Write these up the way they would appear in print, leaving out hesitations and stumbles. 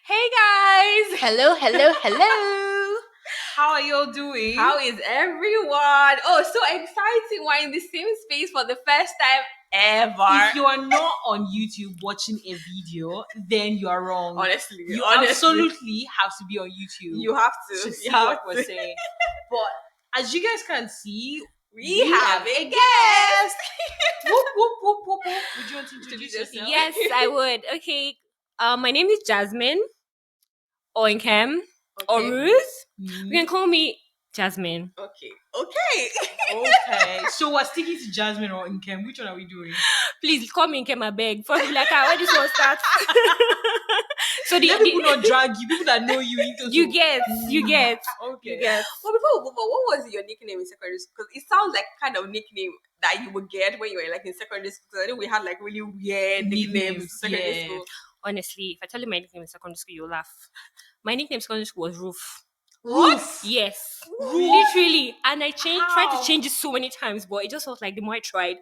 Hey guys! Hello, hello, hello. How are y'all doing? How is everyone? Oh, so exciting. We're in the same space for the first time ever. If you are not on YouTube watching a video, then you are wrong. Honestly, You absolutely have to be on YouTube you have to. to see You have what we're to. saying. But as you guys can see, We have a guest. whoop, whoop, whoop, whoop, whoop. Would you want to introduce yourself? Yes, I would. Okay. My name is Jasmine or Nkem or Okay. Ruth. Mm, You can call me Jasmine. Okay. Okay. okay. So we're sticking to Jasmine or Nkem. Which one are we doing? Please call me Nkem, I beg. For me, like, where this one starts. So Let people not drag you. People that know you into you get. Okay. You get. Well, before we move on, what was your nickname in secondary school? Because it sounds like kind of nickname that you would get when you were like in secondary school. So I know we had like really weird nicknames in secondary school. Honestly, if I tell you my nickname in secondary school, you'll laugh. My nickname in secondary school was Roof. What? Yes. Roof? Literally. And I tried How? to change it so many times, but it just felt like the more I tried,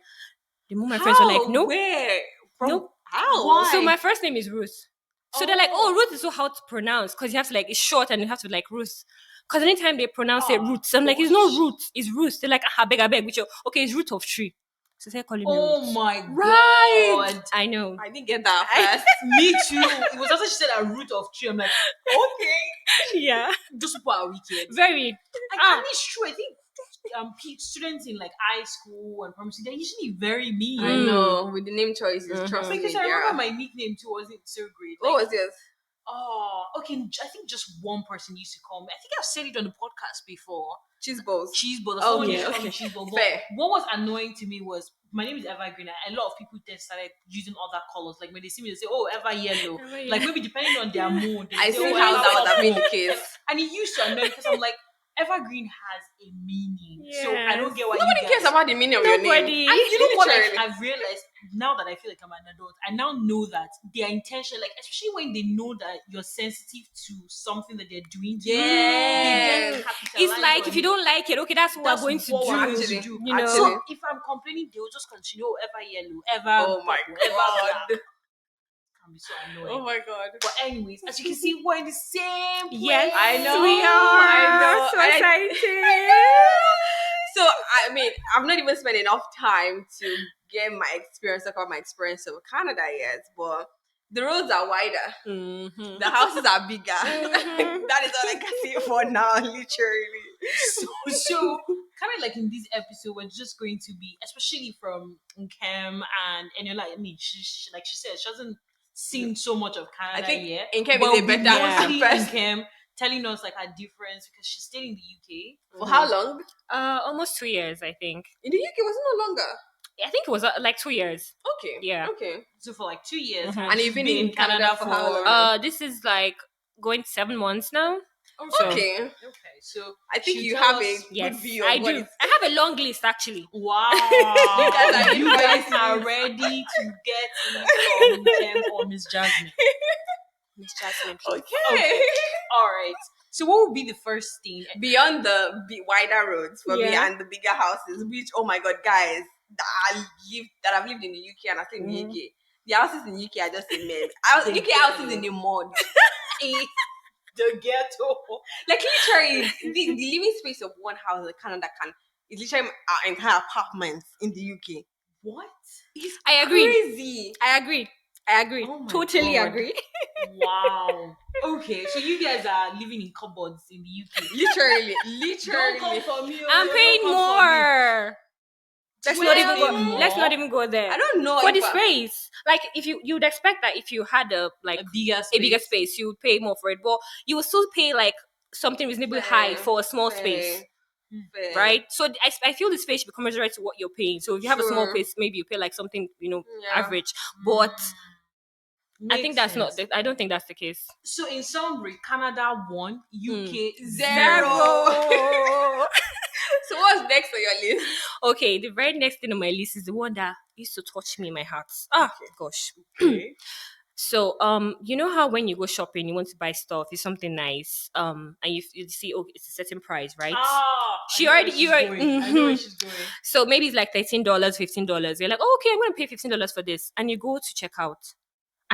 the more my friends were like, nope. Where? From Nope. how? Why? So my first name is Ruth. So they're like, oh, Ruth is so hard to pronounce because you have to like, it's short and you have to like Ruth. Because anytime they pronounce it Ruth, I'm like, it's not Ruth, it's Ruth. They're like, I beg, which okay, it's root of tree. So they're calling me Oh Ruth. my Right. god. I know. I didn't get that at first. Me too. It was after she said a root of tree. I'm like, okay. Yeah. Those people are wicked. Very. And it's true. I think students in like high school and primary school, they're usually very mean. I know. With the name choices, trust me. Because I remember my nickname too wasn't so great. What was yours? Oh, okay. I think just one person used to call me. I think I've said it on the podcast before. Cheese balls. Cheese ball. Oh, Someone yeah, used to call me okay. cheese ball. But Fair. what was annoying to me was my name is Evergreen. And a lot of people then started using other colors. Like when they see me, they say, "Oh, Ever Yellow." Like maybe depending on their mood. They I say, see "Oh, how Ever that would have been the Purple." case. And it used to annoy me because I'm like, Evergreen has a meaning. So I don't get why Nobody you guys... cares about the meaning of your name. Nobody. And you know what Literally. I've realized now that I feel like I'm an adult, I now know that their intention, like especially when they know that you're sensitive to something that they're doing to you, they Yes. then capitalize It's like on if you it. don't like it, okay, that's what That's we're going to what do. we're going Actually, to do. You know. So if I'm complaining, they will just continue, "Oh, Ever Yellow, Ever Oh my Purple, Ever god. Black." Can be so annoying. Oh my god. But anyways, as you can see, we're in the same place. Yes, I know. we are. I know. So And I- excited. So I mean, I've not even spent enough time to get my experience, talk about my experience of Canada yet, but the roads are wider, Mhm. the houses are bigger. Mhm. That is all I can say for now, literally. So kind of like in this episode, we're just going to be, especially from Nkem and Eniola. I mean, like she said, she hasn't seen so much of Canada I think yet. Nkem But is a we better mostly person. Nkem telling us like her difference because she stayed in the UK. For how long? Almost 2 years, I think. In the UK, was it no longer? I think it was like 2 years. Okay. Yeah. Okay. So for like 2 years, Mhm. And she's you've been in Canada for how long? This is like going 7 months now. So, Okay. okay. So I think she'll you tell have us- a good Yes, view of I what do. it's- I have a long list actually. Wow, guys you are guys invited. are ready to get it from Nkem or Miss Jasmine. Miss Jasmine, please. Okay. All right. So what would be the first thing? Beyond the wider roads for me Yeah. and the bigger houses, which oh my god, guys, that I've lived in the UK and I stay in the UK. The houses in the UK are just a mess. The UK houses in the mud. The ghetto. Like literally, the living space of one house in Canada is literally our entire apartments in the UK. What? It's I agree. crazy. I agree. Oh my Totally God. agree. Wow. Okay, so you guys are living in cupboards in the UK. Literally. Don't come for me. I'm paying don't come for me. more. Let's Well, not even go. more. Let's not even go there. I don't know For if the I- space, like if you'd expect that if you had a bigger space, you would pay more for it, but you would still pay like something reasonably high Fair, for a small fair, space, fair. right? So I feel the space should be commensurate to what you're paying. So if you have a small Sure. place, maybe you pay like something Yeah. average, but I Makes think that's sense. not. I don't think that's the case. So in summary, Canada 1, UK 0. So what's next on your list? Okay, the very next thing on my list is the one that used to touch me in my heart. Gosh. Okay. So, you know how when you go shopping, you want to buy stuff, it's something nice, and you see, okay, it's a certain price, right? She already, I know where she's going. So maybe it's like $13, $15. You're like, oh, okay, I'm going to pay $15 for this, and you go to check out,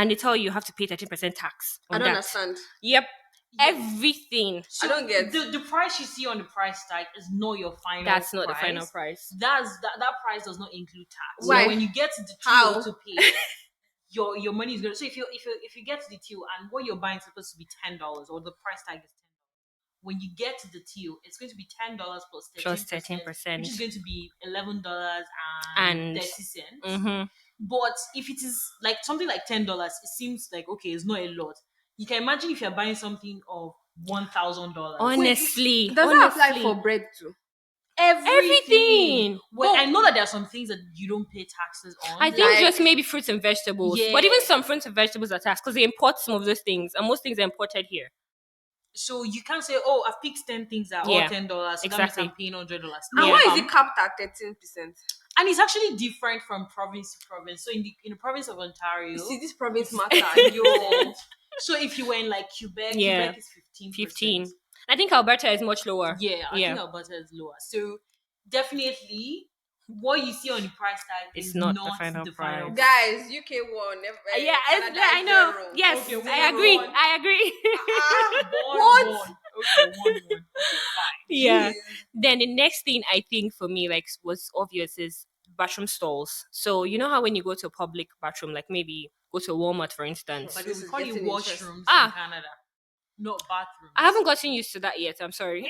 and they tell you have to pay 13% tax I on don't that. understand. Yep, Yeah. everything. So I don't get. the price you see on the price tag is not your final. That's not price. the final price. That price does not include tax. Why? So when you get to the How? till to pay, your money is going. So if you get to the till and what you're buying is supposed to be $10 or the price tag is $10. When you get to the till, it's going to be $10 plus 13%, which is going to be $11.30. Mm-hmm. But if it is like something like $10, it seems like okay, it's not a lot. You can imagine if you're buying something of $1,000. Honestly, Does that apply honestly. for bread too? Everything. Well, I know that there are some things that you don't pay taxes on. I think Like- just maybe fruits and vegetables. Yeah. But even some fruits and vegetables are taxed because they import some of those things, and most things are imported here. So you can't say, "Oh, I've picked 10 things that are all Yeah, $10." So exactly. that means I'm paying $100. And Yeah. why is it capped at 13%? And it's actually different from province to province. So in the province of Ontario, You see, this province matter. yo. So if you were in like Quebec, Yeah. Quebec is 15%. 15. I think Alberta is much lower. Yeah, I think Alberta is lower. So definitely, what you see on the price tag It's is not not the final price. Guys, UK won. Yeah, Canada I know. zero. Yes, Okay, I one, agree. one. I agree. What? One. Okay, one. Okay, fine. Yeah. Jeez. Then the next thing I think for me like was obvious is bathroom stalls. So you know how when you go to a public bathroom, like maybe go to a Walmart for instance. But So this we is call it getting interesting. washrooms Ah. in Canada, not bathrooms. I haven't gotten used to that yet. I'm sorry.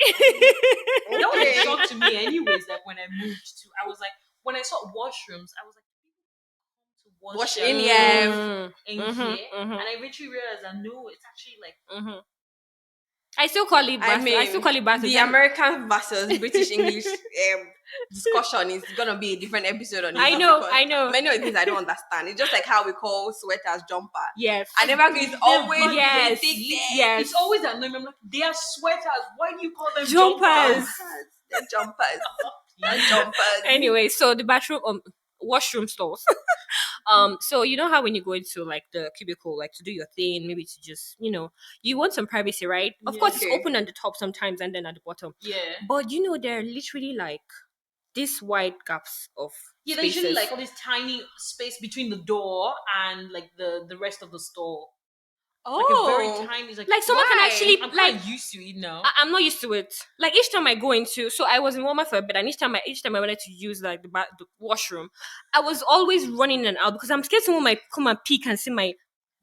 That was a Okay. shock to me, anyways. Like when I moved to, I was like, when I saw washrooms, I was like, people come to Wash their in, clothes yeah. in Mhm, here, mhm. and I eventually realized that no, it's actually like I still call it bathroom. I still call it bathroom. the American versus British English discussion is gonna be a different episode on it. I know, because I know. Many of the things I don't understand. It's just like how we call sweaters jumper. Yes. And everyone is always Yes, basic. yes. it's always annoying. I'm like, they are sweaters. Why do you call them Jumpers. They're jumpers. They're jumpers? jumpers. Anyway, so the bathroom washroom stalls. So you know how when you go into like the cubicle, like to do your thing, maybe to just, you want some privacy, right? Of course Okay. it's open at the top sometimes and then at the bottom. Yeah. But there are literally like these wide gaps of Yeah, there's usually spaces. like all this tiny space between the door and like the rest of the store. Like a very tiny. Like someone Why? can actually I'm like kind of used to it now. I'm not used to it. Like each time I go into, so I was in Walmart for a bit, and each time I wanted to use like the washroom, I was always running in and out because I'm scared someone might come and peek and see me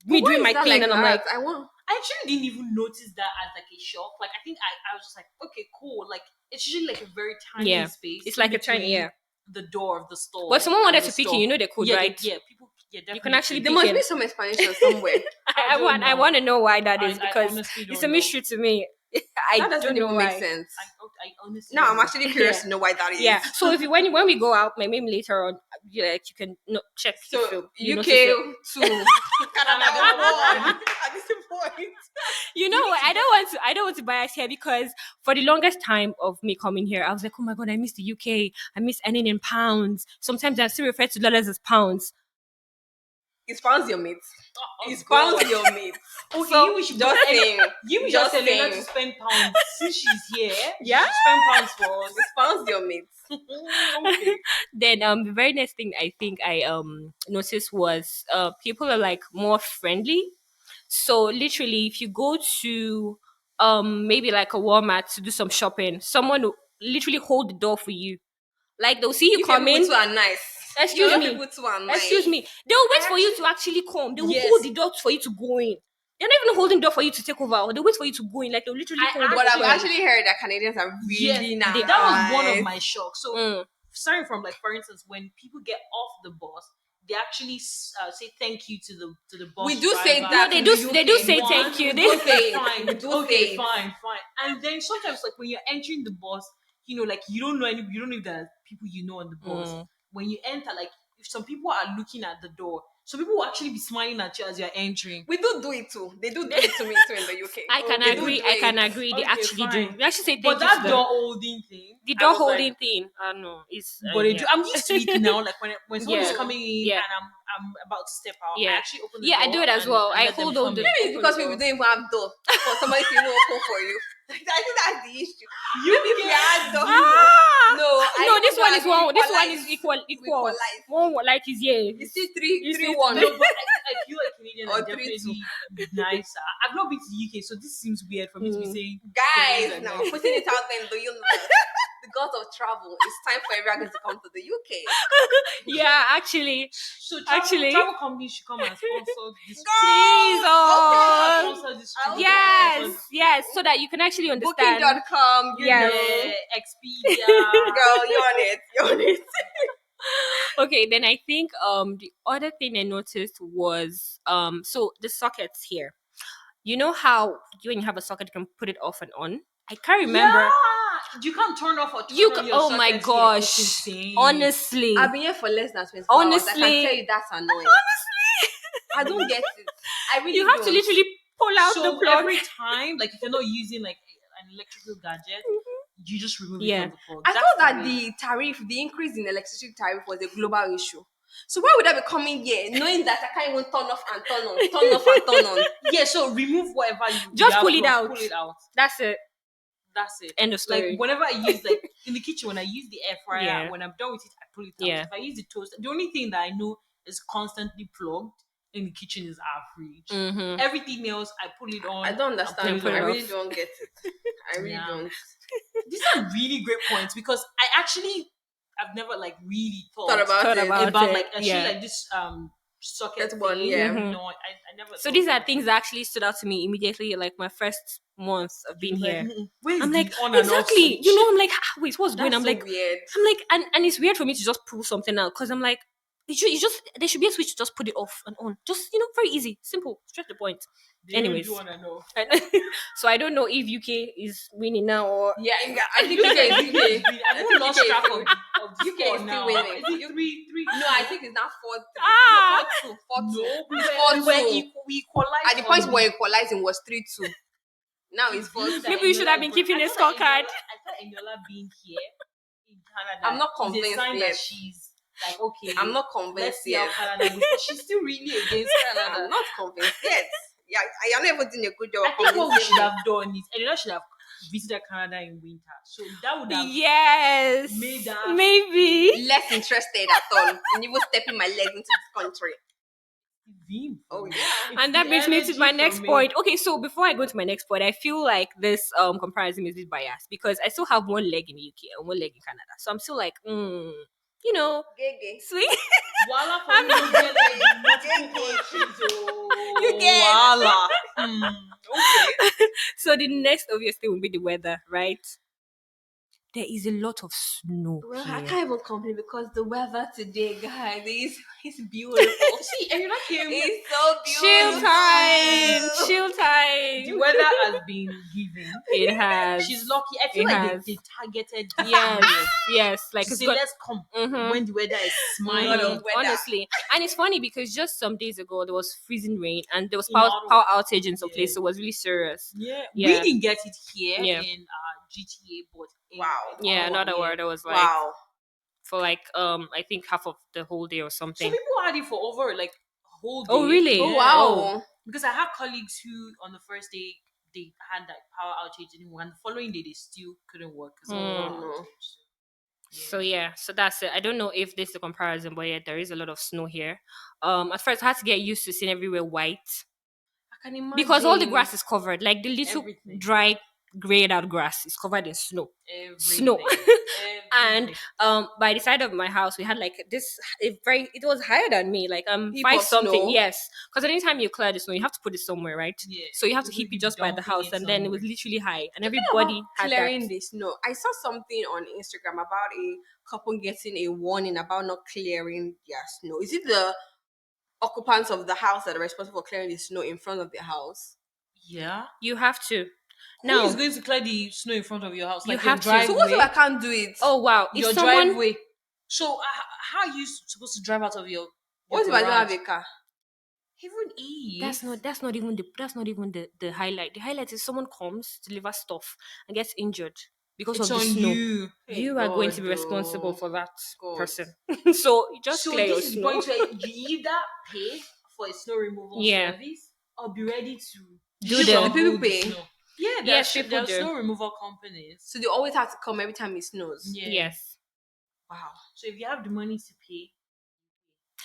doing my thing, and I'm like, I want. I actually didn't even notice that as like a shock. Like I think I was just like, okay, cool. Like it's usually like a very tiny Yeah, space. it's in like a tiny between the door of the store. but if someone wanted and to the peek store. in, they could, Yeah, right? people. Yeah, definitely. You can actually There peek must in. be some explanation somewhere. I don't know. want to know why that is I because honestly don't it's a know. mystery to me. I That doesn't don't know even why. make sense. I honestly. Now don't I'm know. actually curious Yeah. to know why that is. Yeah. So if you when we go out, maybe later on, you can check. So if you UK notice it. 2, Canada 1 at this point. You know what? I don't want to bias here because for the longest time of me coming here, I was like, oh my god, I miss the UK. I miss earning in pounds. Sometimes I still refer to dollars as pounds. It pounds your mates. Oh, It God. pounds your mates. Okay, So, you wish you Just saying. You wish Just just Elena to saying. spend pounds since she's here. Yeah. she spend pounds for us. It pounds your mates. Okay. Then the very next thing I think I noticed was people are like more friendly. So literally, if you go to maybe like a Walmart to do some shopping, someone will literally hold the door for you. Like they'll see you come in. People too are nice. Excuse Your me. people too are nice. Excuse me. They'll wait for you to actually come. They will Yes. hold the door for you to go in. They're not even holding the door for you to take over. They wait for you to go in. Like they'll literally I hold the But I've door. actually heard that Canadians are really Yes, nice. that was one of my shocks. So, Mm. starting from like, for instance, when people get off the bus, they actually say thank you to the bus. We do say driver. that. No, they in do. the They do UK. say One, thank you. we They do okay, say it. fine. We do Okay, say it. fine. And then sometimes, like when you're entering the bus, like you don't know you don't know if there are people you know on the bus. Mm. When you enter, like if some people are looking at the door, some people will actually be smiling at you as you're entering. We do it too. They do it to me too in the UK. I can They do agree. do I it. can agree. They Okay, actually do. fine. They actually say thank But you that to them. door holding thing, The I door was like, holding thing. No, it's. but they yeah. do. I'm used to it now. Like when someone's Yeah. coming in Yeah. and I'm about to step out, I Yeah. actually open the Yeah, door. I do it as and, well. and I let them hold on come the in. Maybe it's because people don't even have door for somebody to even open for you. I think that's the issue. Maybe if we had door. No, No, this one is one. This one equalize. is equal. We Equal. equalize. One like is yeah. You see three, You three, see one. No, but I feel like Canadians Or are 3-2. definitely nicer. I've not been to the UK, so this seems weird for me to be saying. Guys, Canadians are now nice. putting it out there in the universe. The gods of travel. It's time for everyone to come to the UK. Yeah, actually. So Actually. travel companies should come and sponsor this. Jesus. Sponsor this I trip. was Yes, yes, so that you can actually understand. Booking.com, you Yes. know. Expedia. Girl, you're on it. You're on it. Okay, then I think the other thing I noticed was so the sockets here. You know how when you have a socket you can put it off and on? I can't remember. Yeah. You can't turn off or turn You on can, your oh my sockets here. It's gosh. insane. Honestly. I've been here for less than 24 hours. I can Honestly. tell you that's annoying. I don't get it. I really You have don't. to literally pull out so the plug. every time, like if you're not using like an electrical gadget, you just remove it Yeah. from the plug. I That's thought that way. the tariff, the increase in electricity tariff was a global issue. So why would I be coming here knowing that I can't even turn off and turn on, turn off and turn on? Yeah, so remove whatever you Just have pull it plugged, out. Pull it out. That's it. That's it. End of story. Like whenever I use like in the kitchen, when I use the air fryer, Yeah. when I'm done with it, I pull it out. Yeah. If I use the toaster, the only thing that I know is constantly plugged in the kitchen is our fridge. Mm-hmm. Everything else, I pull it on. I don't and understand. pull it I off. really don't get it. I really Yeah. don't. These are really great points because I've never like really Thought about it. about it, like actually yeah. like this socket That one, thing. yeah. Mhm. No, I never. So thought these are about things it. that actually stood out to me immediately, like my first month of being Like, here. where's I'm the like, on and off exactly. switch? You know, I'm like, wait, what's going That's on? so I'm like, weird. and it's weird for me to just pull something out because I'm like, you just there should be a switch to just put it off and on. Just very easy, simple, straight to the point. They don't Anyways. do on and off. So I don't know if UK is winning now or Yeah, I think UK is UK. I've even lost track of the UK score is still now. winning. Is it 3-3? No, I think it's now 4-3. Ah! No, 4-2. 4-2. No, It's 4-2. we equalized. At the point we're equalizing was 3-2. Now it's 4-2. Maybe we should have been keeping a scorecard. I thought Eniola being here in Canada I'm not is a convinced sign yet. that she's like, okay, I'm not let's convinced see how yet. Canada goes. But she's still really against Canada. I'm not convinced yet. Yeah, you're not even doing a good job. I of think what we convincing should me. have done is Eniola should have visited Canada in winter. So that would have yes, made her maybe. Less interested at all in even stepping my leg into this country. vim. Oh yeah. And that the brings me to energy my from next it. point. Okay, so before I go to my next point, I feel like this comparison is a bit biased because I still have one leg in the UK and one leg in Canada. So I'm still like, Gege. sweet. Voila for I'm you not- get like multiple countries. Oh, You get- voila. Okay. So the next obvious thing will be the weather, right? There is a lot of snow Well, I here. can't even complain because the weather today, guys, is beautiful. See, Eniola came. It's so Chill beautiful. time, chill The time. weather has been given. It has. She's lucky. I feel It like has. they targeted this Yes, year yes. Like to it's say got. let's come Mhm. when the weather is smiling. lot of weather. Honestly, and it's funny because just some days ago there was freezing rain and there was In power, Ottawa. power outage in some Yeah. places, so it was really serious. Yeah. Yeah. We didn't get it here Yeah. in GTA, but in Wow. Yeah, Ottawa, another yeah. word. It was like Wow. for like I think half of the whole day or Some something. people had it for over like a whole day. Oh, really? Oh Yeah. wow. Because I had colleagues who on the first day they had like power outage anymore, and the following day they still couldn't work because of Mm. power No. outage. So yeah, so that's it. I don't know if this is a comparison, but yeah, there is a lot of snow here. At first I had to get used to seeing everywhere white I can imagine. because all the grass is covered. Like the little Everything. dry, grayed out grass is covered in snow. Everything. Snow. And Everything. by the side of my house we had like this it was higher than me, like Heap 5 of something. snow. Yes, because anytime you clear the snow you have to put it somewhere, right? Yeah. So you have to People keep it keep just by the dumping house, it and then it somewhere. was literally high and Talking everybody about had clearing that. the snow. I saw something on Instagram about a couple getting a warning about not clearing their snow. Is it the occupants of the house that are responsible for clearing the snow in front of their house? Yeah. You have to Who now is going to clear the snow in front of your house? You Like have to. your So So driveway. what if I can't do it? oh wow, if Your someone driveway. So how are you supposed to drive out of your What if I don't have garage? a car? Even if that's not even the highlight. The highlight is someone comes to deliver stuff and gets injured. because It's of the on snow. you. Hey, You are going to be God, responsible oh, for that God. person. So just So clear your this is the snow. point where you either pay for a snow removal Yeah. service or be ready to Do Do the people shovel the pay? snow. Yeah, Yes, people there are do. snow removal companies. So they always have to come every time it snows. Yeah. Yes. Wow. So if you have the money to pay,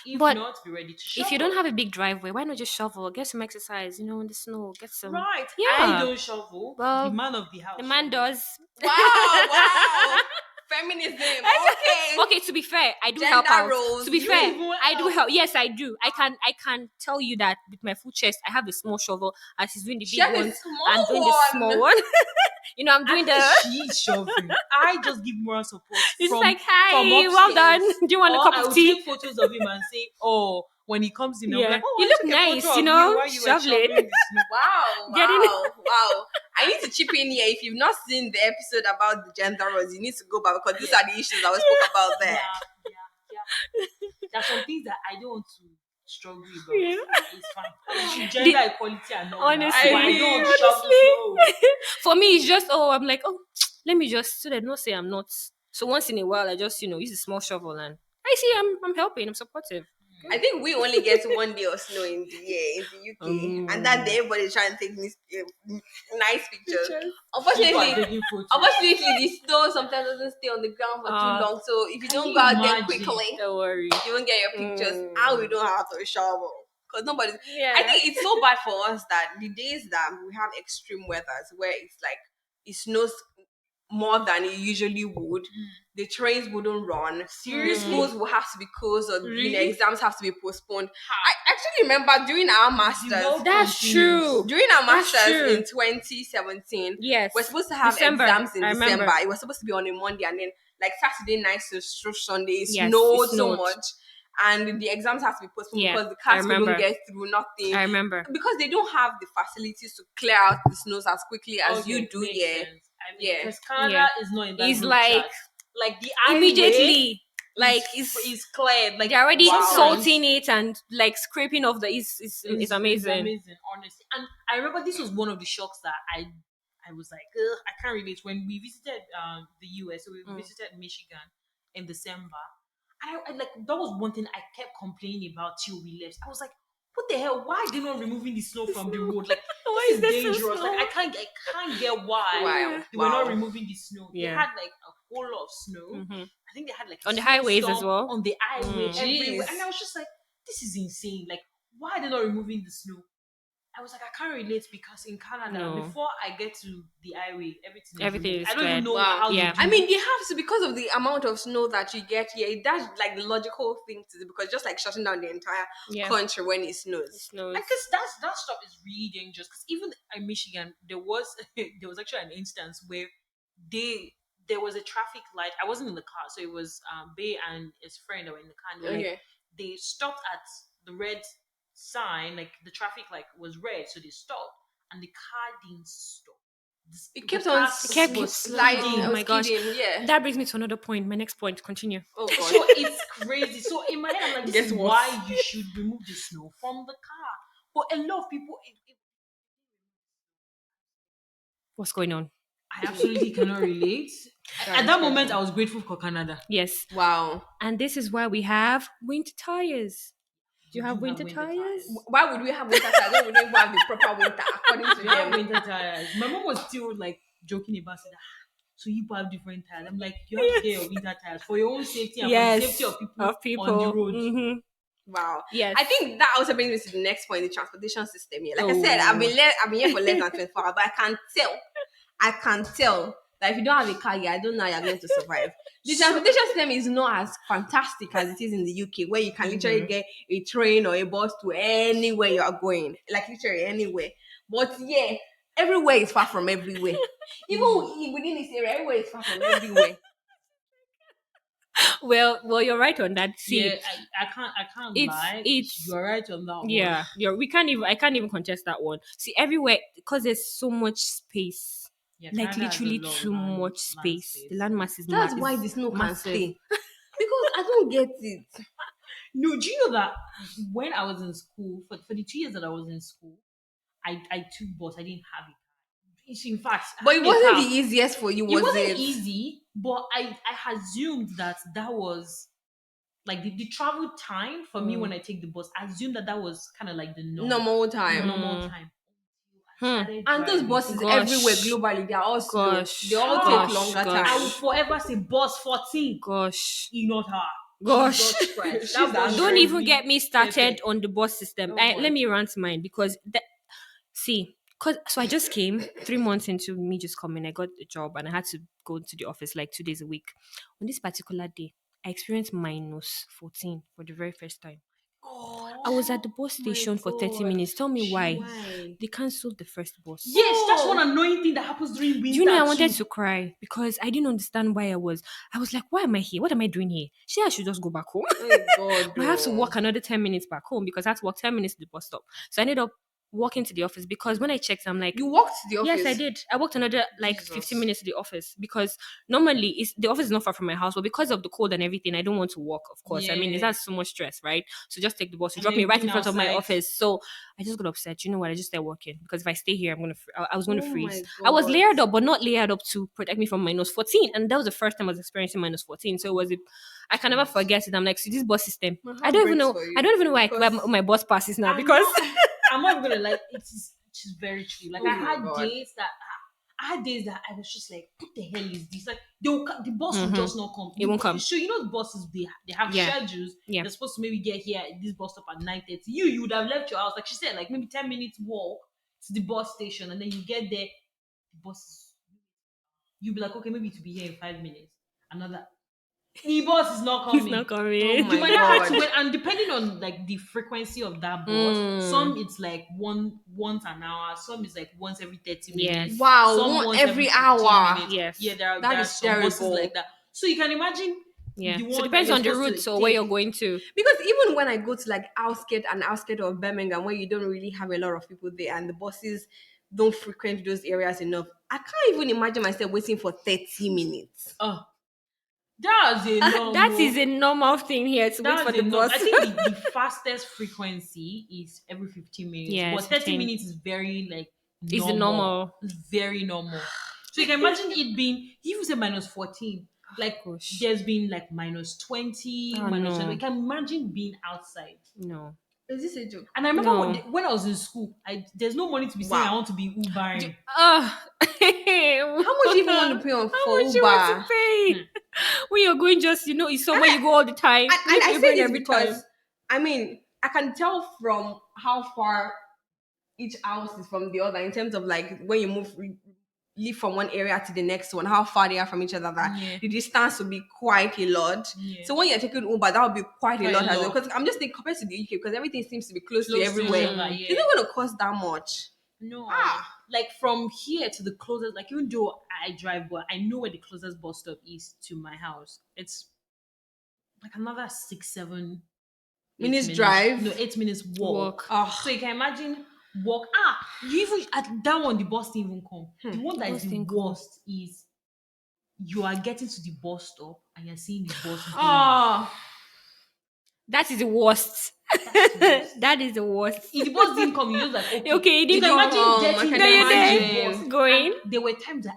if But not, be ready to if shovel. you don't have a big driveway, why not just shovel? Get some exercise, in the snow. Get some. Right. I Yeah. don't shovel. Well, the man of the house. The man shovels. does. Wow, wow. Feminism. Okay. Okay, to be fair, I do help Gender out. roles. To be You fair, even I do help. help. Yes, I do. I can tell you that with my full chest, I have the small shovel as he's doing the She big has a ones. small I'm doing the small one. one. I'm doing At the. least she's shoveling. I just give moral support It's from like, hi, well upstairs. done. Do you want a Or cup I of will tea? take photos of him and say, oh, when he comes in, I'll be Yeah, like, oh, you I look took a nice. photo of you while you were Shoveling. shoveling the snow. Wow, Getting- wow, wow. I need to chip in here. If you've not seen the episode about the gender roles, you need to go back because these are the issues that we spoke about there. Yeah. There are some things that I don't want to struggle about. Yeah. It's fine. Gender equality and all Honestly, that. But I don't want to shovel honestly. snow. For me, it's just I'm like, let me just so they don't say I'm not. So once in a while, I just use a small shovel and I see I'm helping, I'm supportive. I think we only get 1 day of snow in the year in the UK, and that day everybody's trying to take nice pictures. People are Unfortunately, taking photos. the snow sometimes doesn't stay on the ground for too long. So if you Can don't you go out there imagine? quickly, Don't worry. you won't get your pictures, and we don't have to shovel because nobody's. Yeah. I think it's so bad for us that the days that we have extreme weathers where it's like it snows more than it usually would, the trains wouldn't run. The Seriously? schools will have to be closed or Really? exams have to be postponed. I actually remember during our masters. That's true. During our That's masters true. in 2017, Yes. we're supposed to have December. exams in I December. remember. It was supposed to be on a Monday, and then like Saturday night to through Sunday, it Yes, snowed it so snowed. much, and the exams have to be postponed Yeah, because the I cars couldn't remember. get through. Nothing. I remember. Because they don't have the facilities to clear out the snows as quickly as Okay, you do. makes Yeah. sense. I mean, Yeah. because Canada Yeah. is not in that It's group like chat. Like the highway immediately, like is cleared. Like they're already wow. salting it and like scraping off the. It's amazing. It's amazing, honestly. And I remember this was one of the shocks that I was like, ugh, I can't relate. When we visited the US, so we visited Michigan in December, and I like that was one thing I kept complaining about till we left. I was like, what the hell? Why are they not removing the snow from the road? Like Why this is is this so dangerous. Like slow? I can't get why Wow. they were not Wow. removing the snow. They Yeah. had like a whole lot of snow. Mhm. I think they had like a On the highways as snowstorm well? on the highway everywhere, Jeez. and I was just like, this is insane. Like, why are they not removing the snow? I was like, I can't relate because in Canada, No. before I get to the highway, everything Everything removed. is I don't even cleared. know Wow. how Yeah. they do I mean, they have to because of the amount of snow that you get here. That's like the logical thing to do because just like shutting down the entire Yeah. country when it It snows. snows. Like, cause that stuff is really dangerous. Because even in Michigan, there was actually an instance where there was a traffic light. I wasn't in the car, so it was Bay and his friend that were in the car. And they were like, Okay. they stopped at the red sign, like the traffic light was red, so they stopped, and the car didn't stop. It The kept car on was sliding. Oh my gosh. Yeah. That brings me to another point. My next point. Continue. Oh So god. it's crazy. So in my head, I'm like, this Guess is what? why you should remove the snow from the car. But a lot of people, What's going on? I absolutely cannot relate. At that moment, I was grateful for Canada. Yes. Wow. And this is why we have winter tires. Do you have do have winter winter tires? tires. Why would we have winter tires? Why would we have the proper winter according to We have them? winter tires. My mom was still like joking about it. So you have different tires. I'm like, you have to get your winter tires for your own safety and for the safety of people, on the road. Mhm. Wow. Yes. I think that also brings me to the next point, the transportation system here. Like I Oh. said, I've been here for less than 24 hours, but I can tell that if you don't have a car here, I don't know how you're going to survive. The transportation system is not as fantastic as it is in the UK, where you can literally get a train or a bus to anywhere you are going, like literally anywhere. But yeah, everywhere is far from everywhere. Even within this area, everywhere is far from everywhere. Well, you're right on that. See, Yeah, I can't It's- lie. it's- You're right on that one. yeah, I can't even contest that one. See, everywhere because there's so much space. Yeah, Like Canada has a literally lot of too land much space. space. The landmass is That's ma- why is the snow can massive. stay. Because I don't get it. No, do you know that when I was in school, for the 2 years that I was in school, I took bus. I didn't have it. In fact, But it having a wasn't the car, easiest for you, it was wasn't it? easy, but I assumed that that was like the travel time for me when I take the bus. I assumed that that was kind of like the Normal the time. normal time. I Hmm. started And those driving. buses everywhere Gosh. globally, they are all slow. They Gosh. all take Ah, longer Gosh. I will time. forever say bus 14. Gosh. Not her. Gosh. Jesus Christ. She's That bus Don't angry. drove even me get me started pepper. on the bus system. Oh Let God. me rant mine because see, cause so I just came 3 months into me just coming. I got the job and I had to go to the office like 2 days a week. On this particular day, I experienced -14 for the very first time. I was at the bus My station for 30 God. minutes. Tell me why. Why? They cancelled the first bus. Yes, that's one Oh, annoying thing that happens during Do you know I winter wanted too. to cry because I didn't understand why I was like, why am I here? What am I doing here? I should just go back home. my God. But I have to Oh. walk another 10 minutes back home because I had to walk 10 minutes to the bus stop. So I ended up walking to the office because when I checked, I'm like, You walked to the yes, I office. did. I walked another like 15 Jesus. minutes to the office because normally the office is not far from my house, but because of the cold and everything, I don't want to walk, of course. I mean, it's Yeah. not so much stress, right? So just take the bus to And drop me then right in being front of my outside. office. So I just got upset. You know what? I just started walking because if I stay here, I was going to Oh freeze. my I was God. layered up, but not layered up to protect me from -14. And that was the first time I was experiencing -14. So it was, I can never forget it. I'm like, so this bus system, My I heart don't even breaks know. for I you don't even know why because my bus passes now I'm because not I'm not gonna like it is very true. Like oh my God. I had days that I was just like, what the hell is this? Like the bus will Mhm. just not come. It won't come. So you know the buses they have Yeah. schedules. Yeah. They're supposed to maybe get here at this bus stop at 9:30. You would have left your house, like she said, like maybe 10 minutes walk to the bus station, and then you get there, the bus you'll be like, okay, maybe to be here in 5 minutes. Another the bus is not It's not coming. Oh coming. You my might not have to God. wait, and depending on like the frequency of that bus, Mm. some it's like once an hour, some is like once every 30 minutes, Yes. Wow, some once every every 15 hour. minutes. Yeah, Yes. there That are is some buses like terrible. that. So you can imagine Yeah. the So it one that depends you're on the supposed route to or where you're take. going to. Because even when I go to like outskirt of Birmingham where you don't really have a lot of people there and the buses don't frequent those areas enough, I can't even imagine myself waiting for 30 minutes. Oh, that's a That is a normal. normal thing here to wait for That's the a norm. I bus. think the fastest frequency is every 15 minutes, Yeah, it's but 30 15. minutes is very like Is the normal. normal. It's very normal. So you can imagine it being, you even say -14, like Gosh. there's been like -20, Oh -20. You no. can imagine being outside. No. Is this a joke? And I remember No. when I was in school, there's no money to be saying I Wow. want to be Ubering. Ah. How much do you even want to pay on How for much you want to Uber? pay? When you're going just, it's somewhere you go all the time. And If I you're say going this every time. because I mean I can tell from how far each house is from the other in terms of like when you leave from one area to the next one, how far they are from each other. That Yeah. the distance will be quite a lot. Yeah. So when you're taking Uber, that would be quite a Quite a lot as well. lot. Because I'm just thinking compared to the UK, because everything seems to be close to Close to each everywhere. other, Mm. It's yeah. not going to cost that much. No. Ah. Like from here to the closest, like even though I drive, but I know where the closest bus stop is to my house. It's like another 8 Minutes minutes. drive. No, 8 minutes walk. Walk. So Oh, you can imagine walk. You even at that one, the bus didn't even come. The one that is Bus the didn't come. worst is you are getting to the bus stop and you're seeing the bus going. oh. That is the worst. That's the worst. That is the worst. If the bus didn't come, you just like okay. Okay, it You didn't can come. imagine I getting can Now there you're and seeing there. the bus. imagine. Going. And there were times that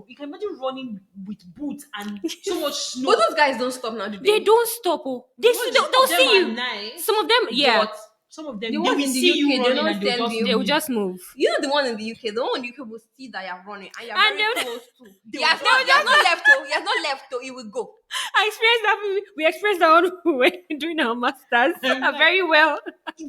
you can imagine running with boots and so much snow. But those guys don't stop now, do They they? don't stop. Oh. Well, some They'll of them see are you. nice, Some of them, yeah. but some of them The they ones will in the see you UK, they running don't and they'll send just you. They'll move. just move. You know the one in the UK, the one in the UK will see that you're running and you're And very they'll- close to. They He will has just- not, he has not left, though. He has not left, though. He will go. I experienced that. We experienced that one when we were doing our masters Like, very well.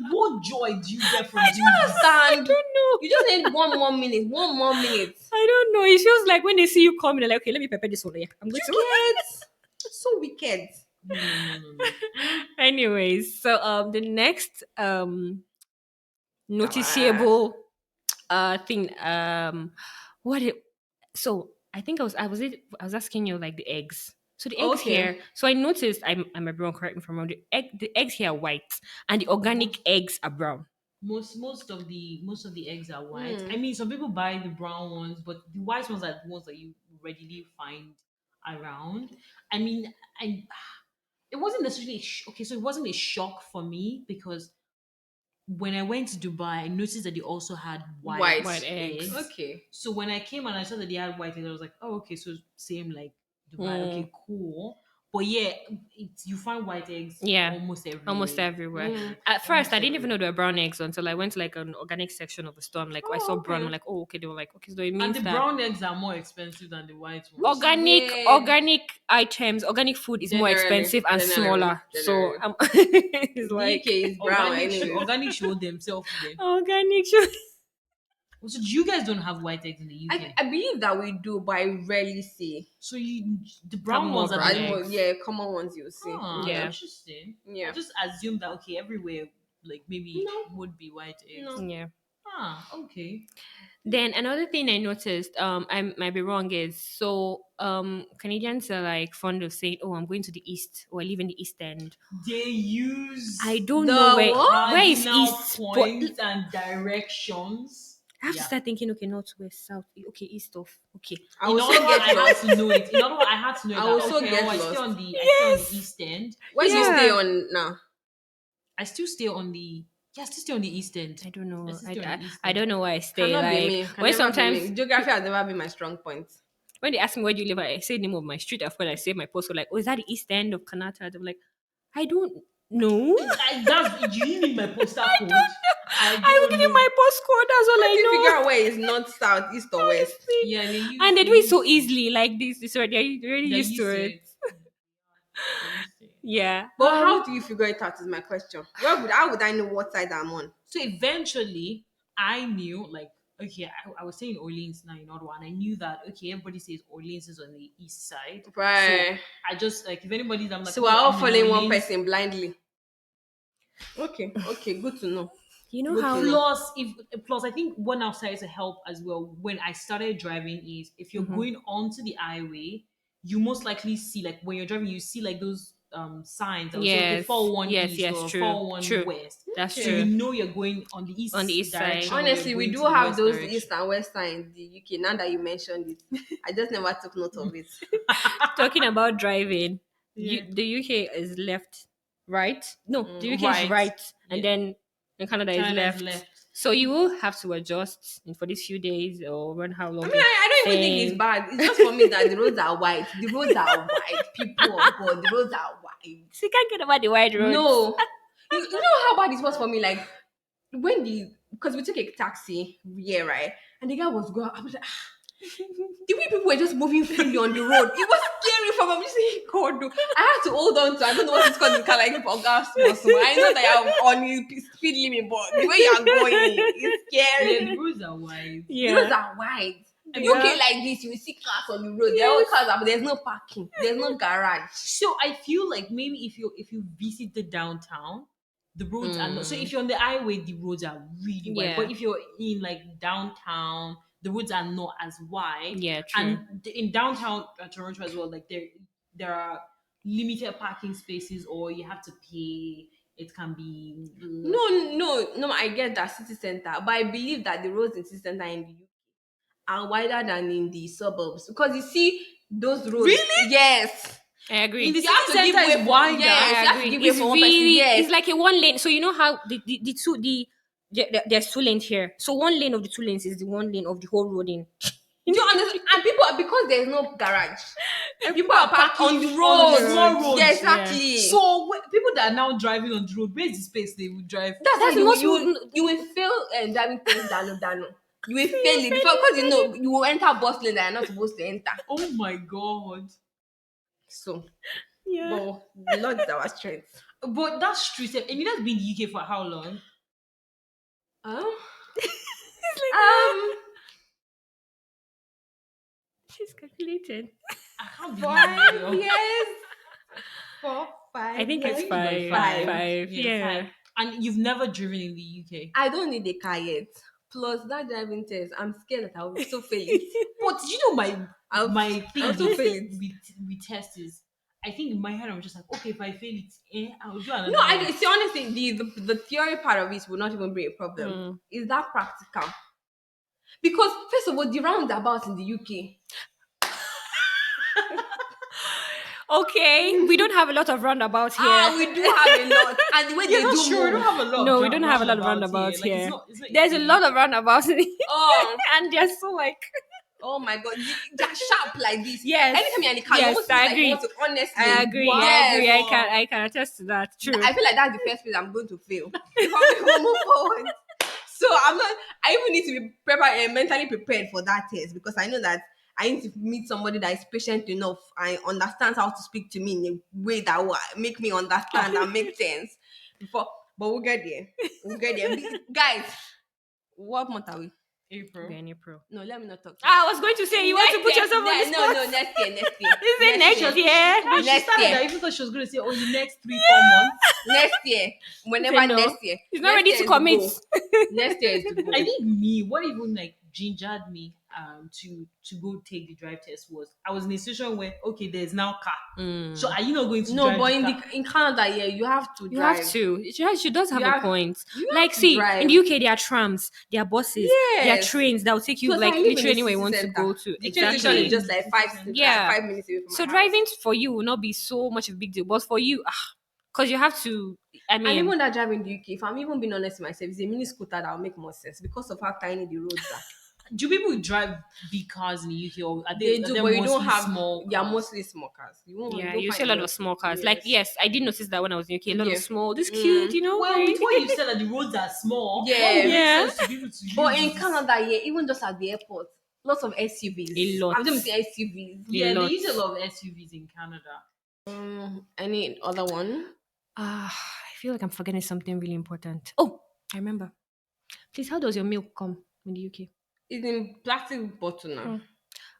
what joy do you get from I doing don't this? I understand. don't know. You just need one more minute. One more minute. I don't know. It feels like when they see you coming, they're like, okay, let me prepare this one. Yeah, I'm going to. Kids. So wicked. No, no, no, no, no. Anyways, so the next Ah. noticeable thing what it so I think I was asking you like the eggs. So the eggs Okay. here, so I noticed I'm a brown, correct me if I'm wrong. The eggs here are white and the organic eggs are brown. Most of the eggs are white. Hmm. I mean, some people buy the brown ones, but the white ones are the ones that you readily find around. I mean, I it wasn't necessarily okay. So it wasn't a shock for me because when I went to Dubai, I noticed that they also had White. White eggs. Okay. So when I came and I saw that they had white eggs, I was like, oh, okay, so same like Dubai. Okay, cool. But yeah, you find white eggs Yeah, almost everywhere. almost everywhere. Mm. At first, Almost I didn't even know everywhere. there were brown eggs until I went to like an organic section of the store. I'm like, oh, I saw brown. Okay. I'm like, oh, okay. They were like, okay, so it And means the that brown eggs are more expensive than the white ones. organic Weird. items, organic food is more Generally, expensive and generally, smaller. So generally. it's The like UK is brown anyway. Organic show themselves then. organic. Sure. So you guys don't have white eggs in the UK. I believe that we do, but I rarely see. So the Have brown more ones are brown the eggs. Yeah, common ones you'll see. Yeah. Interesting. Yeah. I just assumed that okay, everywhere like maybe No. would be white eggs. No. Yeah. Okay. Then another thing I noticed, I might be wrong, is so Canadians are like fond of saying, "Oh, I'm going to the east," or "I live in the East End." They use I don't The know where is cardinal east, but points and directions. I have to start thinking, okay, north, west, south, okay, east of, okay. I In will order, so get I had lost. to know it. In order, I had to know I that. will so Okay, get I stay lost. on the I stay on the Yes. east end. Where do you Yeah. stay on now? I still stay on the I still stay on the east end. I don't know. still stay on the east I end. don't know where I stay. Cannot be Like me. Can when never be sometimes me. Geography has never been my strong point. when they ask me where do you live, I say the name of my street. After I say my postcode, like, oh, is that the east end of Kanata? They're like, I don't know. That's you need my postal code. I don't will give you know. my postcode. That's all How do I you know. figure out where is north, south, east, or west? Honestly. Yeah, they use And they do it so use- easily, like this. They're already they're used to it. They're used to it. Yeah. But how do you figure it out is my question. How would I know what side I'm on? So eventually, I knew like okay, I was saying Orleans now in Ottawa, and I knew that okay, everybody says Orleans is on the east side. Right. So I just like if anybody's I'm like So we're all I'm in following one Orleans. person blindly. Okay, good to know. You know Good how to know. Plus I think what now started to help as well when I started driving is if you're going onto the highway, you most likely see like when you're driving, you see like those signs that will say okay, yes, 401 yes, east yes, or true, 401 true. west. That's So true. you know you're going on the east On the east side. direction. or Honestly, you're we going do to the have west those direction. east and west side in the UK. Now that you mentioned it, I just never took note of it. Talking about driving, Yeah. the UK is left, right? No, the UK right. is right, and Yeah. then in Canada is Canada is left. left. So you will have to adjust for these few days or run how long. I mean, I don't even think it's bad. It's just for me that the roads are wide. The roads are wide. People of God, the roads are wide. So you can't get over the wide roads. No. You know how bad it was for me? Like, because we took a taxi, yeah, right? And the guy was going, I was like, the way people were just moving freely on the road, it was scary for me. I'm just saying, God, no. I had to hold on to, I don't know what it's called in car, like for gas muscle. I know that I'm on the speed limit, but the way you're going, it's scary. Yeah, the roads are wide. The roads are wide. Yeah. UK like this, you will see cars on the road. There are all cars, but there's no parking. There's no garage. So I feel like maybe if you visit the downtown, the roads are not. So if you're on the highway, the roads are really wide. Yeah. But if you're in like downtown, the roads are not as wide. Yeah, true. And in downtown Toronto as well, like there are limited parking spaces, or you have to pay. It can be No, I get that city center, but I believe that the roads in city center in the UK are wider than in the suburbs because you see those roads. Really? Yes. I agree. In the You have city to give center way is for wider. yes, I you have to agree. give way It's for one person. really, Yes. it's like a one lane. So you know how there's two lanes here. So one lane of the two lanes is the one lane of the whole road in. Do you understand? And people because there's no garage. And people are parked on the on road. the small roads. Yeah, exactly. So people that are now driving on the road, where's the space they would drive? That's That's why most you will fail driving things Dano. You will fail it because you know you will enter bus lane that you're not supposed to enter. Oh my god! So, Yeah. but the Lord is our strength. But that's true. I mean, that's been in the UK for how long? She's calculated. I can't believe 5 you. years. 4, 5. I think years. it's five. Five. Yeah. five. And you've never driven in the UK. I don't need a car yet. Plus that driving test, I'm scared that I will so fail it. But did you know my thing I'll also fail it. with tests is I think in my head I'm just like, okay, if I fail it, I'll do another No, I one. don't see. Honestly, the theory part of it will not even be a problem. Is that practical? Because first of all, the roundabout in the UK. Okay, we don't have a lot of roundabouts here. We do have a lot, and the way You're they not do sure. We don't move. have a lot No, of we don't have a lot of roundabouts here. roundabouts Like here. it's not There's a lot of roundabouts, Oh, and they're so like. oh my god, they're sharp like this. Yes. Anytime you're in the car, you Yes, almost I feel like you agree. want to honestly. I agree. Wow. I agree. Yes. I can attest to that. True. I feel like that's the first place I'm going to fail before we move forward. So I'm not. I even need to be prepared, mentally prepared for that test because I know that I need to meet somebody that is patient enough and understands how to speak to me in a way that will make me understand and make sense. Before, but we'll get there. We'll get there, guys. What month are we? April. Okay, in April. No, let me not talk. I was going to say you want to put yourself on the No, spot. next year, next year. Is it next year? When she Next started, year. I even thought she was going to say, "Oh, in the next 3-4 months." Next year. Whenever Say no. next year. He's not Next ready year to is the commit. goal. Next year is the goal. I think me, what even like gingered me to go take the drive test was I was in a situation where okay, there's now car. So are you not going to No, drive but the in car? in Canada, yeah, you have to You drive. have to. She does have You a have- point. you have Like, to see, drive. in the UK, there are trams, there are buses, there are Yes. trains that will take you Because like I live in literally the anywhere you city want to center. go to. The train station is just like Yeah. 5 minutes away from So my driving house. for you will not be so much of a big deal, but for you, because you have to. I And mean, even that driving in the UK, if I'm even being honest with myself, it's a mini scooter that will make more sense because of how tiny the roads are. Do people drive big cars in the UK or are They they, do, are they but you don't mostly have small yeah, cars? mostly small cars. You yeah, don't you find see a lot of small cars. Like, yes, I did notice that when I was in UK, a lot Yeah. of small, this cute, Well, very- with what you said that the roads are small, Yeah. what would Yeah. make sense to be able to use But in this? Canada, yeah, even just at the airport, lots of SUVs. A lot. I've just seen SUVs. Yeah, lot. they use a lot of SUVs in Canada. Any other one? I feel like I'm forgetting something really important. Oh, I remember. Please, how does your milk come in the UK? It's in plastic bottle now.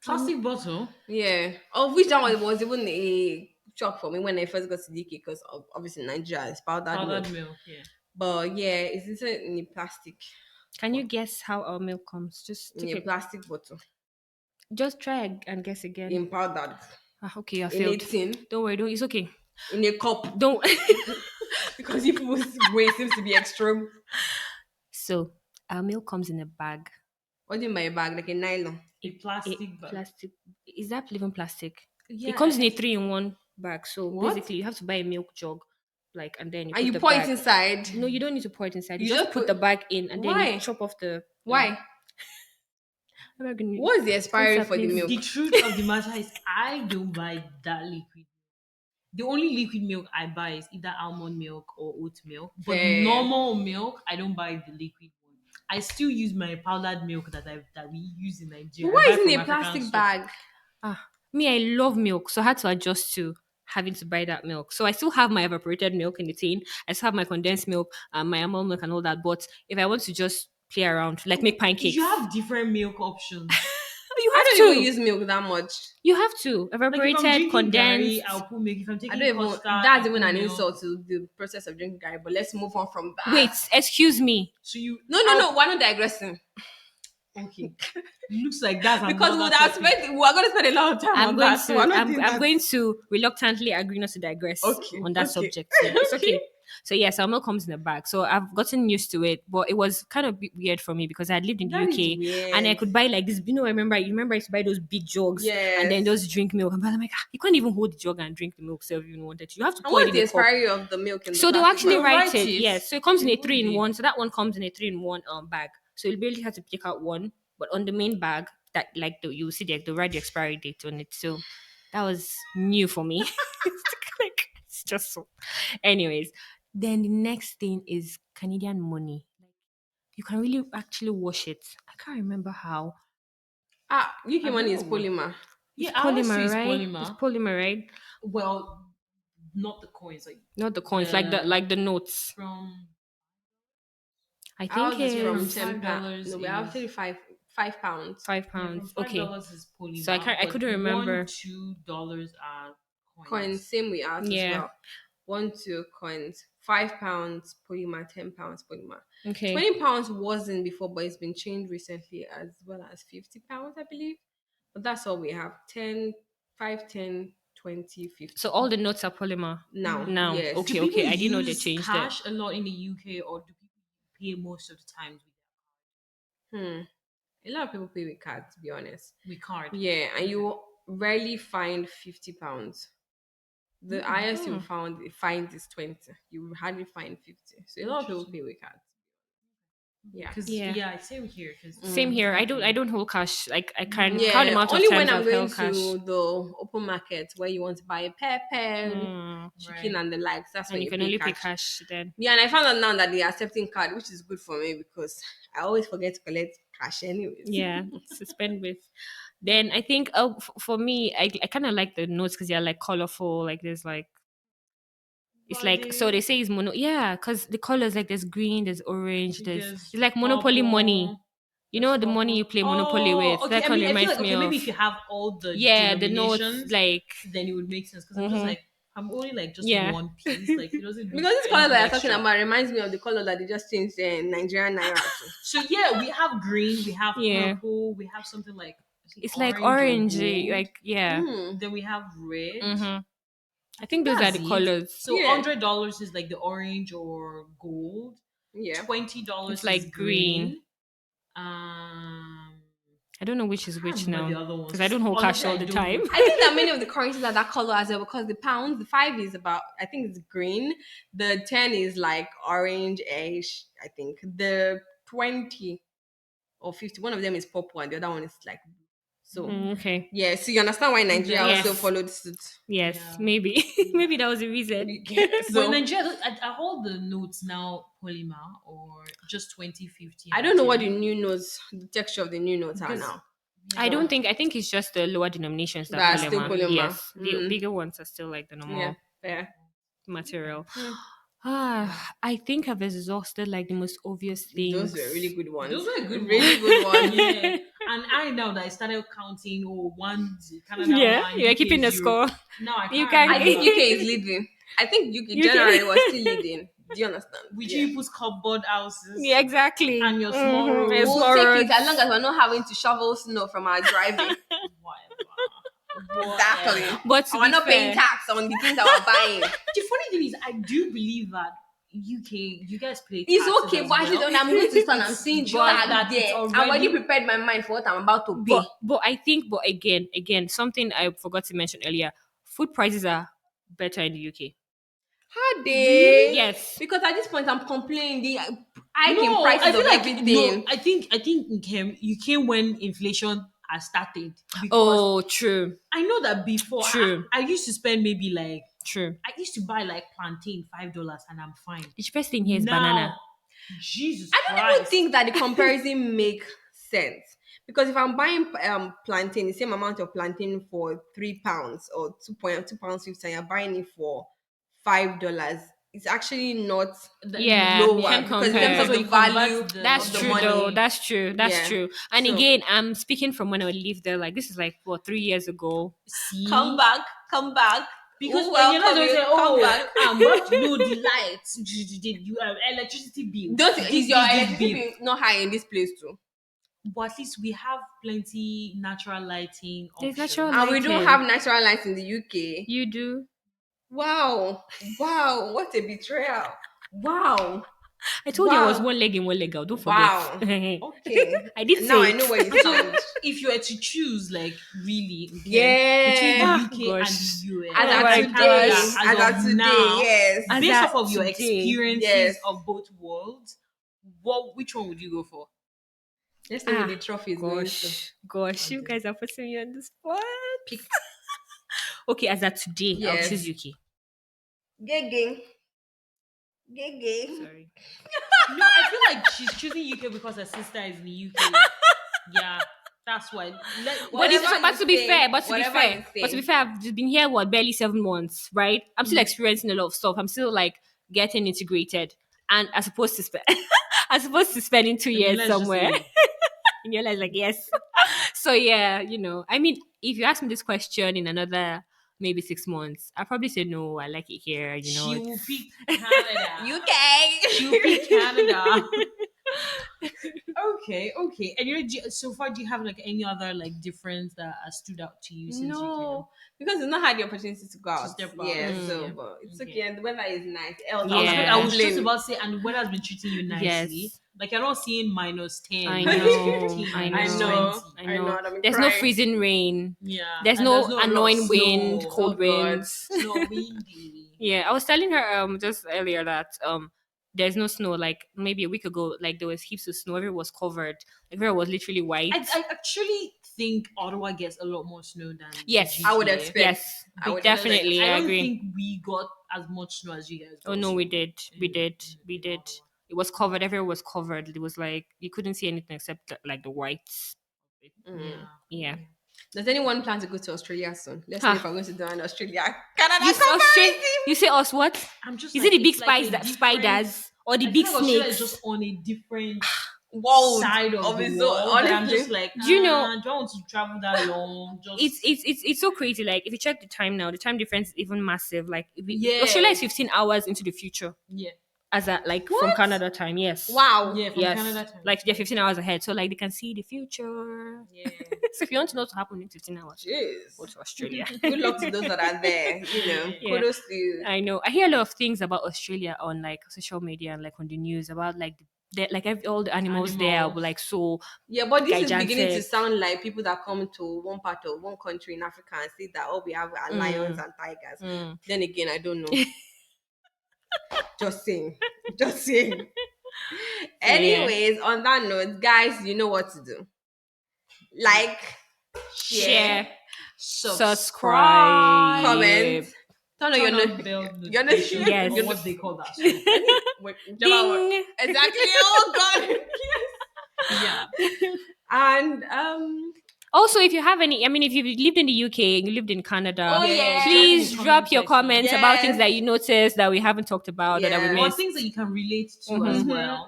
Plastic bottle. Yeah. Of which that one was even a shock for me when I first got to the UK because obviously Nigeria is powdered milk. Powdered milk, yeah. But yeah, it's in a plastic Can you guess how our milk comes? Just in take a it. plastic bottle. Just try and guess again. In powdered. Okay, I In a failed. tin. Don't worry, don't. It's okay. In a cup. Don't. Because people's way seems to be extreme. So our milk comes in a bag. What do you mean by a bag? Like a nylon. A plastic bag. Plastic. Is that even plastic? Yeah. It comes in a 3-in-1 bag. So What? basically, you have to buy a milk jug, like, and then you And put you the pour bag. it inside. No, you don't need to pour it inside. You You just just put put- the bag in, and then Why? you chop off the. Why? I'm not gonna- What's the expiry Sponsor, for the please. milk? The truth of the matter is, I don't buy that liquid. The only liquid milk I buy is either almond milk or oat milk. But Fair. normal milk, I don't buy the liquid one. I still use my powdered milk that we use in Nigeria. Why I buy isn't from it a African plastic stores. bag? Me, I love milk, so I had to adjust to having to buy that milk. So I still have my evaporated milk in the tin. I still have my condensed milk, my almond milk, and all that. But if I want to just play around, like make pancakes, You have different milk options. you I have don't to. even use milk that much. You have to Like if I'm evaporated, drinking condensed. Gary, I'll put milk. If I'm I taking don't even. custard, That's I even put an milk. insult to the process of drinking Gary. But let's move on from that. Wait, excuse me. So you No. We're not digressing okay. Looks like that's because we another would have topic. we're going to spend a lot of time I'm on going that. So to. we're not I'm doing that. going to reluctantly agree not to digress Okay, on that okay. subject. So it's okay. So yes, our milk comes in a bag. So I've gotten used to it, but it was kind of weird for me because I had lived in the That is UK weird. and I could buy like this. You remember I used to buy those big jugs and then Yes. just drink milk. And I'm like, you can't even hold the jug and drink the milk. So if you wanted to, you have to And pour what's it the in a cup. expiry of the milk in the So they'll plastic actually bag? write write it. it. Yes. So it comes in a It would be. 3-in-1. So that one comes in a 3-in-1 bag. So you barely have to pick out one. But on the main bag, that like you see the write the expiry date on it. So that was new for me. It's just so. Anyways, then the next thing is Canadian money. You can really actually wash it. I can't remember how. UK I've money is never polymer. Yeah, It's ours too polymer, is right? polymer. It's polymer, right? Well, not the coins, like Not the coins, like the notes. from I Ours think is from it's $10 £10. No, we have is- £5. £5. from Okay. $5 is polymer. So I but couldn't remember. $1, $2 are coins. Coins, same with ours Yeah. as well. 1, 2 coins, £5 polymer, £10 polymer. Okay. £20 wasn't before, but it's been changed recently as well as £50, I believe. But that's all we have. 10, 5, 10, 20, 50. So all the notes are polymer. Now, yes. Do Okay, people okay. I didn't know they use changed cash a lot in the UK, or do people pay most of the times A lot of people pay with card, to be honest. with card? Yeah, and you rarely find £50. The highest you Hmm. find is 20. You will hardly find 50. So a lot of people pay with cards. Yeah. Because Yeah. yeah, same here. Because Same here. I don't hold cash. Like I can No. count the Yeah, amount of only when times I'm I've going held cash. to the open market where you want to buy a pepper, chicken, Right. and the likes. That's And when you you can pay only pay cash. cash then. Yeah, and I found out now that they are accepting card, which is good for me because I always forget to collect cash anyways. Yeah, to spend with. Then I think for me, I kind of like the notes because they're like colorful. Like there's like it's like so they say it's mono. Yeah, because the colors like there's green, there's orange, there's There's it's like Monopoly money. purple. You There's know the money purple. you play Monopoly with. Oh, okay. That I kind mean, of I feel reminds like me okay, maybe of if you have all the yeah the notes denominations, like then it would make sense. Because I'm just mhm. like I'm only like just Yeah. one piece. Like it doesn't do Because this color anything that you're talking extra. about reminds me of the color that they just changed in Nigerian Naira to. So yeah, we have green, we have Yeah. purple, we have something like is it It's like orange or orange, gold. like yeah. Hmm. Then we have red. Mm-hmm. I I think think those are that's the it. colors. So Yeah. $100 is like the orange or gold. Yeah. It's $20 is like green. green. Um, I don't know which I is can't which remember now the other because ones. I don't hold cash Honestly, all I the don't time. know. I think that many of the currencies are that color as well because the pound, the 5 is about, I think it's green. The 10 is like orange-ish, I think. The 20 or 50, one of them is purple and the other one is like blue. So, Okay. yeah, so you understand why Nigeria also Yes. followed suit. Yes, Yeah. maybe. Maybe that was the reason. But in So, Nigeria, I hold the notes now polymer or just 2050. I don't know what the new notes, the texture of the new notes are Because now. I don't think. I think it's just the lower denominations that That's still polymer. polymer. Yes, the bigger ones are still like the Yeah, normal fair. material. Mm. I think I've exhausted like the most obvious things. Those were really good ones. those were good Really ones. good ones. Yeah. And I know that I started counting, one, Canada Yeah, one, you're UK keeping the zero. score. No, I You can't can I remember. think UK is leading. I think UK UK. generally was still leading. Do you understand? With Yeah. you people's cupboard houses Yeah, exactly. and your small Mhm, roads. and We'll small take roads. it as long as we're not having to shovel snow from our driving. Exactly. Whatever. But to And we're be not paying fair, tax on the things that we're buying. The funny thing is, I do believe that UK, you guys pay It's taxes okay, as but actually well. when I'm going to store and I'm It's seeing the just tag that it's there, I've already already prepared my mind for what I'm about to pay. but I think, but again, something I forgot to mention earlier: food prices are better in the UK. How they? Yes. Because at this point I'm complaining the hiking no. I prices feel of like everything. no. I think you came when inflation has started because Oh, true, I know that before true, I used to spend maybe like true. I used to buy like plantain $5 and I'm fine. The cheapest thing here is Now, banana. Jesus I don't even Christ. think that the comparison make sense because if I'm buying plantain, the same amount of plantain for £3 or 2 pounds 50, and you're buying it for $5, it's actually not Yeah, lower can't because in terms compare. of the you value convert That's of the true, money. though. That's true. That's Yeah. true. And So- again, I'm speaking from when I lived there. Like this is like what 3 years ago. see Come back. because We'll when you're not welcome going to you. say, Come oh, back. but no, the lights, you have electricity bill. Don't This, is your this electricity bill. bill not high in this place too? But at least we have plenty natural lighting There's options. natural And we don't lighting. have natural lights in the UK. You do. Wow. What a betrayal. Wow. I told you I was Wow. one leg in, one leg out. Don't Wow. forget. Okay. I did Now say I know it. where you stand. If you were to choose, like really, okay, Yeah. between the UK Gosh. and the US, As Oh at my today, gosh. as at today, now, yes. As based at off of your today, experiences yes. of both worlds, which one would you go for? Let's see who the trophy is going to. Gosh, you Okay. guys are putting me on the spot. Pick. Okay, as at today, I'll Yes. choose UK. Gege. Sorry. No, I feel like she's choosing UK because her sister is in the UK. Yeah, that's why. Whatever But you to be say, fair, whatever you say. I've just been here barely 7 months, right? I'm still experiencing a lot of stuff. I'm still like getting integrated, and as opposed to spending 2 years Let's just somewhere. leave. And you're like, yes. So yeah, I mean, if you ask me this question in another maybe 6 months, I'll probably say no. I like it here. She will it's- pick Canada. UK. She will pick Canada. Okay, okay. And so far, do you have like any other like difference that has stood out to you since you came No, because you've not had the opportunity to go to out. step out? Yeah, so Yeah. but it's Okay. okay, and the weather is nice. Else Yeah. I was just complaining. about to say, and the weather has been treating you nicely. Yes. Like you're not seeing -10, I know, -15, I I know, know, -20. I I know, know. and I've been There's no crying. freezing rain. Yeah, There's and there's no not a lot of annoying wind, snow. Oh cold God. winds. It's not windy. Yeah, I was telling her just earlier that there's no snow. Like maybe a week ago, like there was heaps of snow. Everywhere was covered. Everywhere was literally white. I actually think Ottawa gets a lot more snow than Yes. the I would GTA. expect. Yes, I would definitely. I I don't agree. think we got as much snow as you guys got. Oh no, we did. We in- did. in- We in did. Ottawa. It was covered. Everywhere was covered. It was like you couldn't see anything except like the whites. Mm. Yeah. Does anyone plan to go to Australia soon? Let's know Huh. if we're going to do an Australia Canada You say Australia? comparative. You say us what? I'm just Is like, it the big it's like a different. spiders or the I big feel like Australia is snakes? just on a different World side of the its own, world that I'm just honestly. like, Do you know- do I want to travel that long? Just It's so crazy. Like if you check the time now, the time difference is even massive. Like Yeah. Australia is 15 hours into the future yeah, as a like from What? Canada time. Yes. Wow. yeah, from Yes. Canada time. Like they're 15 hours ahead, so like they can see the future. Yeah. So if you want to know what happen in 15 hours, Jeez. go to Australia. Good luck to those that are there. You know, Yeah. kudos to you. I know. I hear a lot of things about Australia on like social media and like on the news about like all the animals there Animals. were like so Yeah, but this is beginning to gigantic. sound like people that come to one part of one country in Africa and see that we have our lions and tigers. Mm. Then again, I don't know. Just saying. Just saying. Anyways, on that note, guys, you know what to do. Like, Share, Subscribe. subscribe, comment. Turn on your Turn on note. bell Your notification. notification. Yes. Or what they call that. So, Whichever one. Ding. Exactly. Oh God. yeah. And Also, if you have any, I mean, if you've lived in the UK and you lived in Canada, Oh, yeah. please Drop in the drop your comment comments section. about things Yes. that you noticed that we haven't talked about or that we Yeah. Or missed. things that you can relate to Mhm. as well.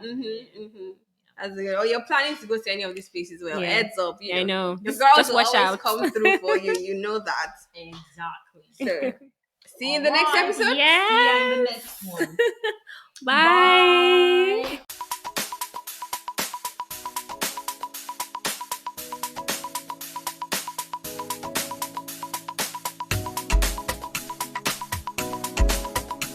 Or you're planning to go to any of these places, well, Yeah. heads up. You I know. The Just girls will watch always out. come through for you. You know that. Exactly. So, see you in the next Alright. episode. Yeah. See you in the next one. Bye. Bye.